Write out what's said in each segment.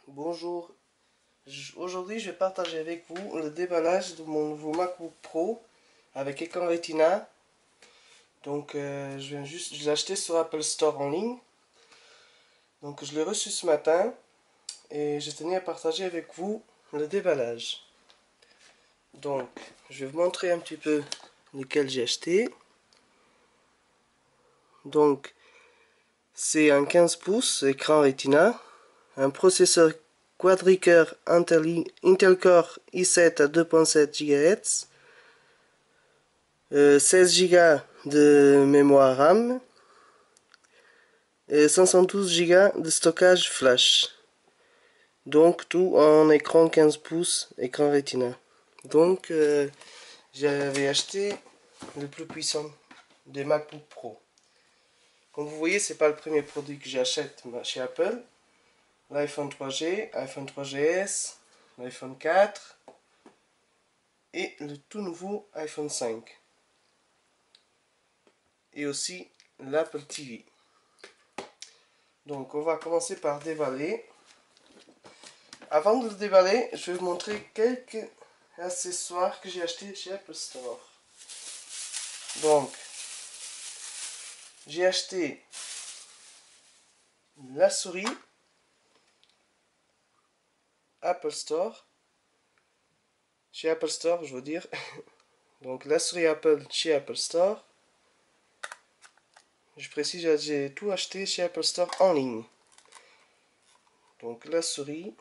Bonjour, aujourd'hui je vais partager avec vous le déballage de mon nouveau MacBook Pro avec écran Retina. Donc je viens juste de l'acheter sur Apple Store en ligne. Donc je l'ai reçu ce matin et je tenais à partager avec vous le déballage. Donc je vais vous montrer un petit peu lequel j'ai acheté. Donc c'est un 15 pouces écran Retina, un processeur quadricœur Intel Core i7 à 2.7 GHz, 16 Go de mémoire RAM et 512 Go de stockage flash. Donc tout en écran 15 pouces, écran Retina. Donc j'avais acheté le plus puissant des MacBook Pro. Comme vous voyez, c'est pas le premier produit que j'achète chez Apple. L'iPhone 3G, iPhone 3GS, l'iPhone 4 et le tout nouveau iPhone 5. Et aussi l'Apple TV. Donc on va commencer par déballer. Avant de le déballer, je vais vous montrer quelques accessoires que j'ai achetés chez Apple Store. Donc, j'ai acheté la souris Apple Store. Chez Apple Store, je veux dire. Donc la souris Apple chez Apple Store. Je précise, j'ai tout acheté chez Apple Store en ligne. Donc la souris.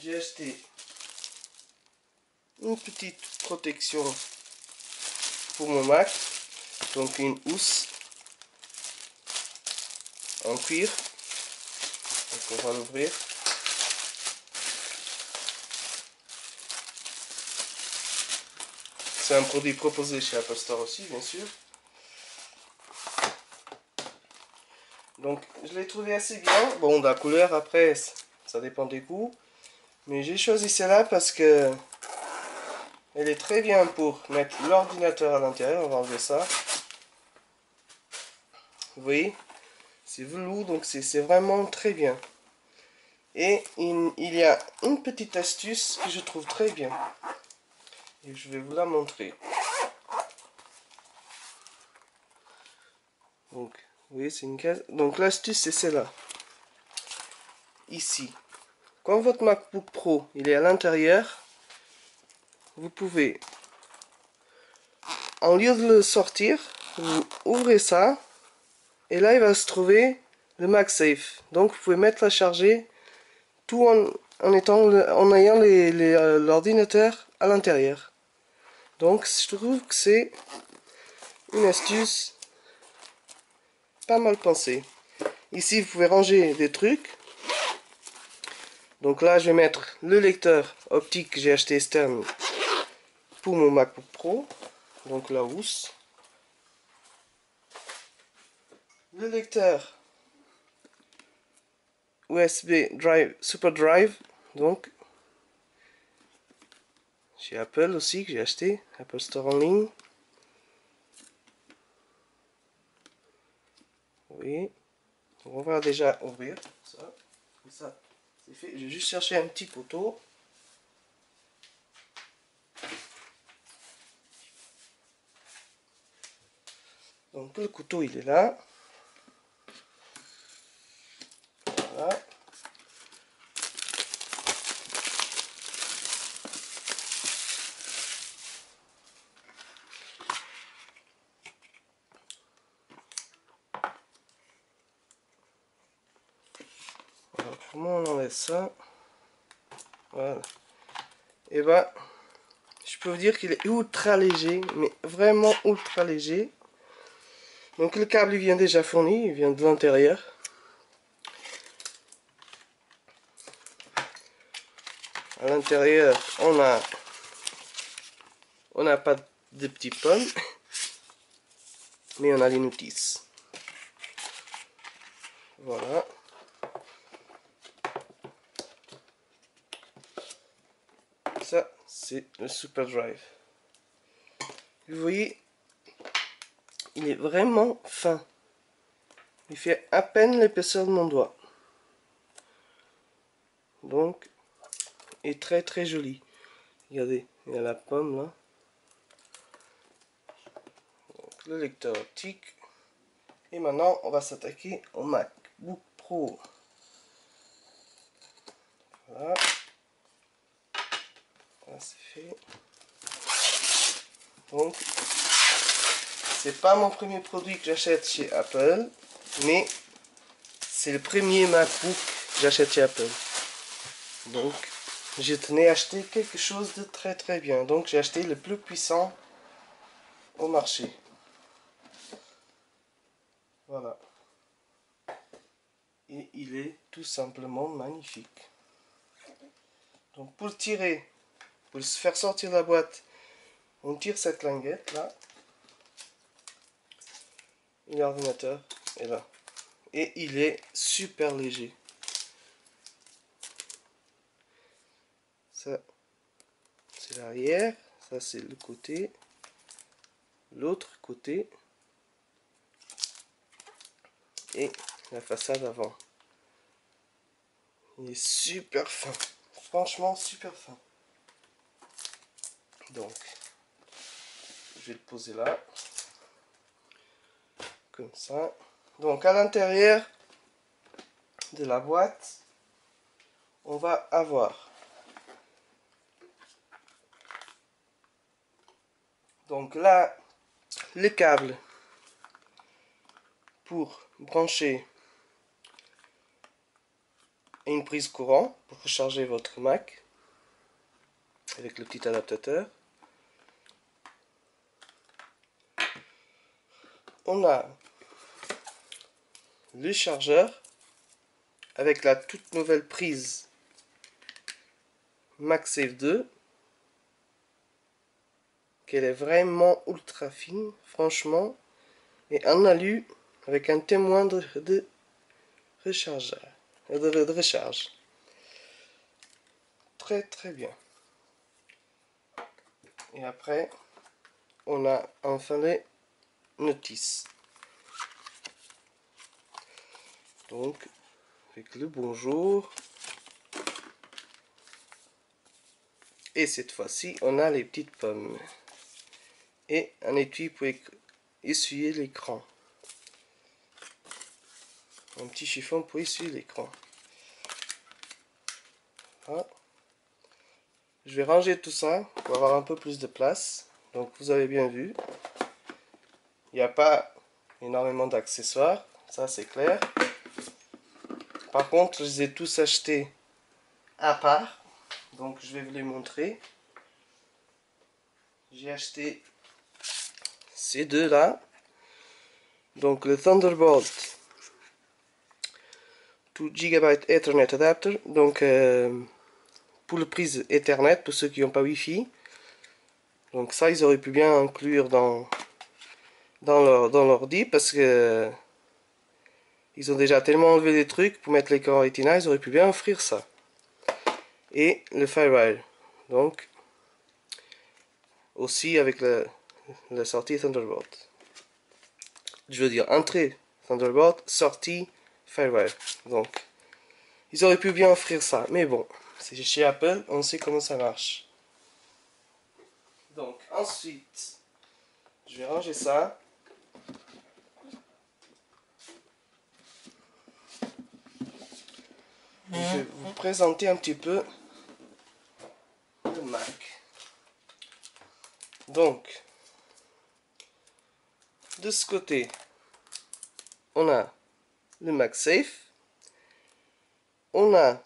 J'ai acheté une petite protection pour mon Mac. Donc une housse en cuir. Donc on va l'ouvrir. C'est un produit proposé chez Apple Store aussi, bien sûr. Donc je l'ai trouvé assez bien. Bon, la couleur après, ça dépend des goûts. Mais j'ai choisi celle-là parce que elle est très bien pour mettre l'ordinateur à l'intérieur. On va enlever ça. Vous voyez, c'est velours, donc c'est vraiment très bien. Et il y a une petite astuce que je trouve très bien. Et je vais vous la montrer. Donc, vous voyez, c'est une case. Donc l'astuce, c'est celle-là. Ici. Quand votre MacBook Pro il est à l'intérieur, vous pouvez, en lieu de le sortir, vous ouvrez ça. Et là, il va se trouver le MagSafe. Donc, vous pouvez mettre à charger tout en ayant l'ordinateur à l'intérieur. Donc, je trouve que c'est une astuce pas mal pensée. Ici, vous pouvez ranger des trucs. Donc là, je vais mettre le lecteur optique que j'ai acheté externe pour mon MacBook Pro. Donc la housse. Le lecteur USB Drive, Super Drive. Donc, chez Apple aussi, que j'ai acheté. Apple Store en ligne. Oui. Donc on va déjà ouvrir ça. Comme ça, c'est fait. J'ai juste cherché un petit couteau. Donc le couteau il est là. Voilà. Alors, comment on enlève ça? Voilà. Et bah, je peux vous dire qu'il est ultra léger, mais vraiment ultra léger. Donc le câble il vient déjà fourni, il vient de l'intérieur. À l'intérieur, on n'a pas de petits pommes, mais on a les notices. Voilà. Ça, c'est le Super Drive. Vous voyez, il est vraiment fin. Il fait à peine l'épaisseur de mon doigt. Donc, il est très très joli. Regardez, il y a la pomme là. Donc, le lecteur optique. Et maintenant, on va s'attaquer au MacBook Pro. Voilà. Là, c'est fait. Donc, c'est pas mon premier produit que j'achète chez Apple, mais c'est le premier MacBook que j'achète chez Apple. Donc, je tenais à acheter quelque chose de très très bien. Donc, j'ai acheté le plus puissant au marché. Voilà. Et il est tout simplement magnifique. Donc, pour le tirer, pour se faire sortir de la boîte, on tire cette linguette là. Et l'ordinateur est là. Et il est super léger. Ça, c'est l'arrière. Ça, c'est le côté. L'autre côté. Et la façade avant. Il est super fin. Franchement, super fin. Donc, je vais le poser là. Comme ça. Donc, à l'intérieur de la boîte, on va avoir donc là le câble pour brancher une prise courant pour recharger votre Mac avec le petit adaptateur. On a le chargeur avec la toute nouvelle prise MagSafe 2, qu'elle est vraiment ultra fine, franchement, et en alu avec un témoin de recharge. Très très bien. Et après, on a enfin les notices. Donc, avec le bonjour. Et cette fois-ci, on a les petites pommes. Et un étui pour essuyer l'écran. Un petit chiffon pour essuyer l'écran. Voilà. Je vais ranger tout ça pour avoir un peu plus de place. Donc vous avez bien vu. Il n'y a pas énormément d'accessoires. Ça c'est clair. Par contre, je les ai tous achetés à part. Donc je vais vous les montrer. J'ai acheté ces deux là. Donc le Thunderbolt 2 GB Ethernet Adapter. Donc pour le prise Ethernet, pour ceux qui n'ont pas Wi-Fi. Donc ça, ils auraient pu bien inclure dans l'ordi parce que ils ont déjà tellement enlevé des trucs pour mettre l'écran Retina, ils auraient pu bien offrir ça. Et le FireWire. Donc aussi avec la sortie Thunderbolt. Je veux dire entrée Thunderbolt, sortie FireWire. Donc ils auraient pu bien offrir ça, mais bon, c'est chez Apple, on sait comment ça marche. Donc ensuite, je vais ranger ça. Je vais vous présenter un petit peu le Mac. Donc, de ce côté, on a le MagSafe. On a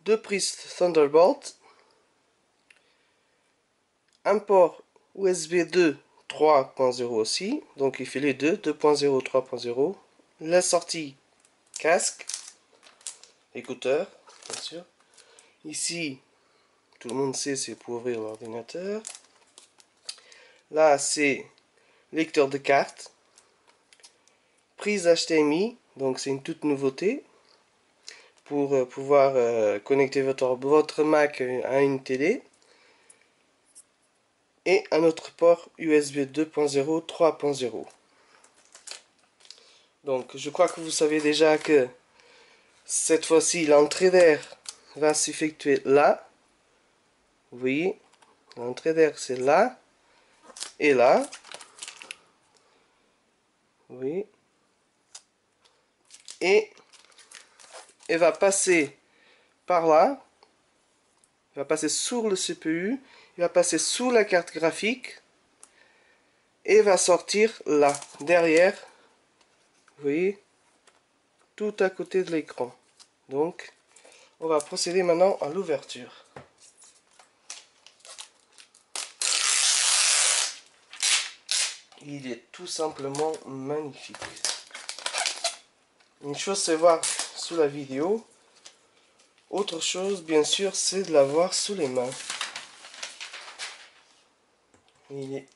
deux prises Thunderbolt. Un port USB 2 3.0 aussi. Donc il fait les deux, 2.0, 3.0. La sortie casque, écouteur, bien sûr. Ici, tout le monde sait, c'est pour ouvrir l'ordinateur. Là, c'est lecteur de cartes. Prise HDMI, donc c'est une toute nouveauté. Pour pouvoir connecter votre Mac à une télé. Et un autre port USB 2.0, 3.0. Donc je crois que vous savez déjà que cette fois-ci l'entrée d'air va s'effectuer là. Vous voyez, l'entrée d'air c'est là et là. Oui. Et elle va passer par là. Il va passer sur le CPU. Il va passer sous la carte graphique. Et va sortir là, derrière. Vous voyez, tout à côté de l'écran. Donc, on va procéder maintenant à l'ouverture. Il est tout simplement magnifique. Une chose c'est voir sous la vidéo. Autre chose, bien sûr, c'est de l'avoir sous les mains. Il est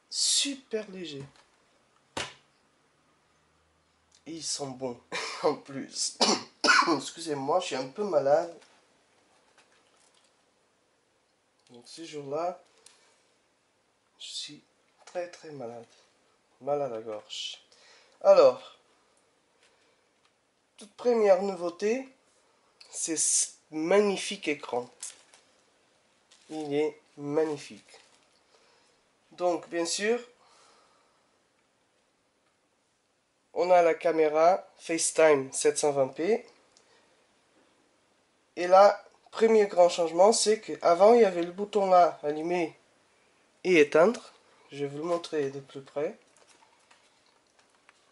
super léger. Et ils sont bons en plus. Excusez-moi, je suis un peu malade. Donc ce jour-là, je suis très malade. Mal à la gorge. Alors, toute première nouveauté, c'est ce magnifique écran. Il est magnifique. Donc, bien sûr, on a la caméra FaceTime 720p. Et là, premier grand changement, c'est qu'avant, il y avait le bouton là, allumer et éteindre. Je vais vous le montrer de plus près.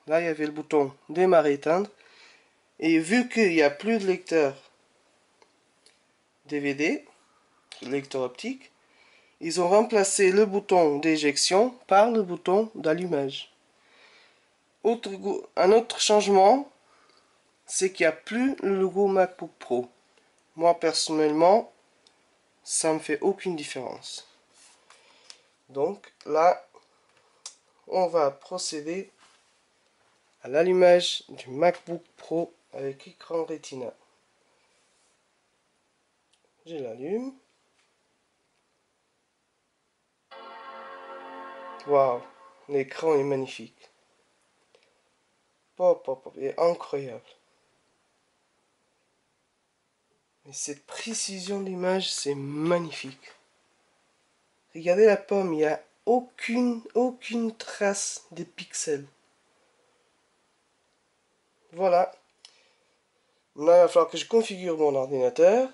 Là, il y avait le bouton démarrer, éteindre. Et vu qu'il n'y a plus de lecteur DVD, lecteur optique, ils ont remplacé le bouton d'éjection par le bouton d'allumage. Un autre changement, c'est qu'il n'y a plus le logo MacBook Pro. Moi, personnellement, ça me fait aucune différence. Donc là, on va procéder à l'allumage du MacBook Pro avec écran Retina. Je l'allume. Waouh, l'écran est magnifique. Il est incroyable. Et cette précision d'image, c'est magnifique. Regardez la pomme, il n'y a aucune trace de pixels. Voilà. Maintenant, il va falloir que je configure mon ordinateur,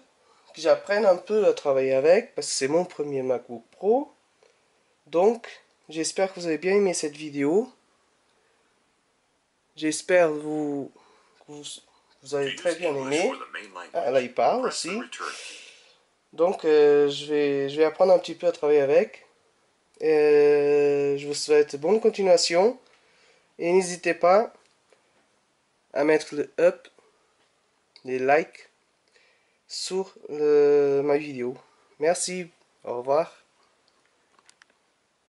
que j'apprenne un peu à travailler avec, parce que c'est mon premier MacBook Pro. Donc, j'espère que vous avez bien aimé cette vidéo. J'espère que vous avez très bien aimé. Ah, là, il parle aussi. Donc, je vais apprendre un petit peu à travailler avec. Je vous souhaite bonne continuation. Et n'hésitez pas à mettre le up, les likes sur ma vidéo. Merci, au revoir.